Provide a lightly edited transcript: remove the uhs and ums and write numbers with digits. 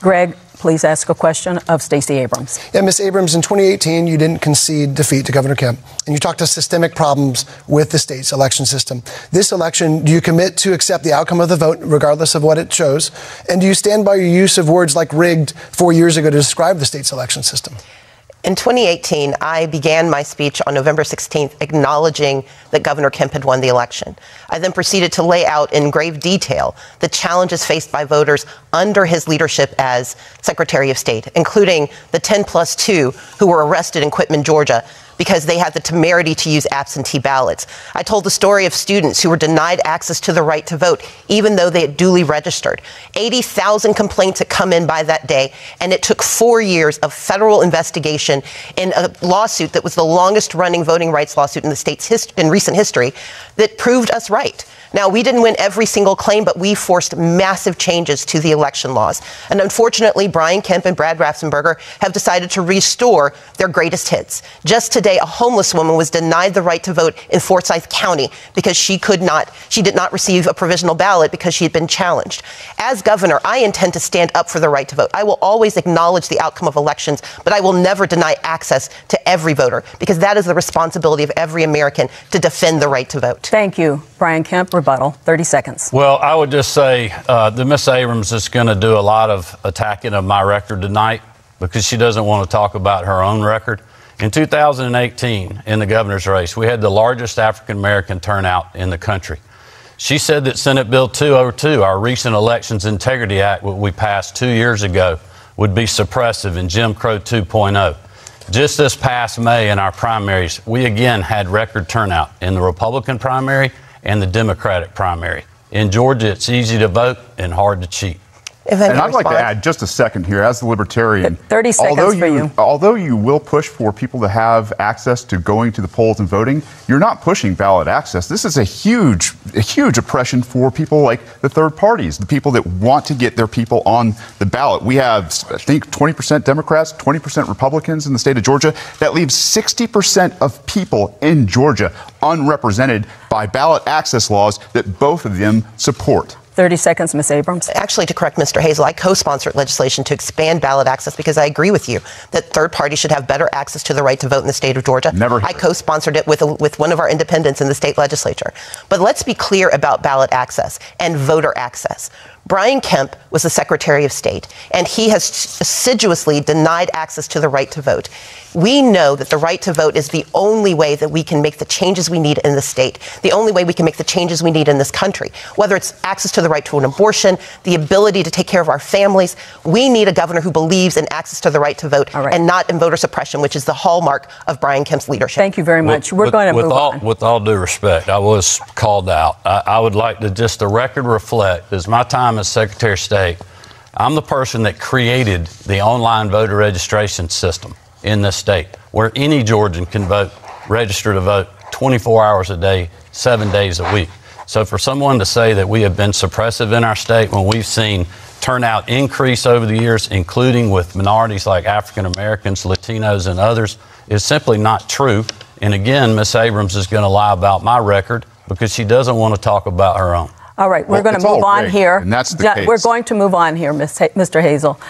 Greg, please ask a question of Stacey Abrams. Yeah, Ms. Abrams, in 2018, you didn't concede defeat to Governor Kemp, and you talked to systemic problems with the state's election system. This election, do you commit to accept the outcome of the vote, regardless of what it shows? And do you stand by your use of words like rigged 4 years ago to describe the state's election system? In 2018, I began my speech on November 16th acknowledging that Governor Kemp had won the election. I then proceeded to lay out in grave detail the challenges faced by voters under his leadership as Secretary of State, including the 10+2 who were arrested in Quitman, Georgia, because they had the temerity to use absentee ballots. I told the story of students who were denied access to the right to vote, even though they had duly registered. 80,000 complaints had come in by that day, and it took 4 years of federal investigation in a lawsuit that was the longest-running voting rights lawsuit in the state's in recent history that proved us right. Now, we didn't win every single claim, but we forced massive changes to the election laws. And unfortunately, Brian Kemp and Brad Raffensperger have decided to restore their greatest hits. Just today, a homeless woman was denied the right to vote in Forsyth County because she did not receive a provisional ballot because she had been challenged. As governor, I intend to stand up for the right to vote. I will always acknowledge the outcome of elections, but I will never deny access to every voter, because that is the responsibility of every American to defend the right to vote. Thank you. Brian Kemp, rebuttal, 30 seconds. Well, I would just say that Ms. Abrams is going to do a lot of attacking of my record tonight because she doesn't want to talk about her own record. In 2018, in the governor's race, we had the largest African-American turnout in the country. She said that Senate Bill 202, our Recent Elections Integrity Act, what we passed 2 years ago, would be suppressive in Jim Crow 2.0. Just this past May in our primaries, we again had record turnout in the Republican primary and the Democratic primary. In Georgia, it's easy to vote and hard to cheat. And I'd like to add just a second here, as the Libertarian, 30 seconds for you. Although you will push for people to have access to going to the polls and voting, you're not pushing ballot access. This is a huge oppression for people like the third parties, the people that want to get their people on the ballot. We have, I think, 20% Democrats, 20% Republicans in the state of Georgia. That leaves 60% of people in Georgia unrepresented by ballot access laws that both of them support. 30 seconds, Ms. Abrams. Actually, to correct Mr. Hazel, I co-sponsored legislation to expand ballot access because I agree with you that third parties should have better access to the right to vote in the state of Georgia. I co-sponsored it with one of our independents in the state legislature. But let's be clear about ballot access and voter access. Brian Kemp was the Secretary of State, and he has assiduously denied access to the right to vote. We know that the right to vote is the only way that we can make the changes we need in the state, the only way we can make the changes we need in this country, whether it's access to the right to an abortion, the ability to take care of our families. We need a governor who believes in access to the right to vote and not in voter suppression, which is the hallmark of Brian Kemp's leadership. Thank you very much. We're going to move on. With all due respect, I was called out. I would like to just the record reflect, as my time as Secretary of State, I'm the person that created the online voter registration system in this state, where any Georgian can vote, register to vote 24 hours a day, 7 days a week. So for someone to say that we have been suppressive in our state when we've seen turnout increase over the years, including with minorities like African Americans, Latinos, and others, is simply not true. And again, Ms. Abrams is going to lie about my record because she doesn't want to talk about her own. All right, we're going to move on here. And that's the case. We're going to move on here, Mr. Hazel.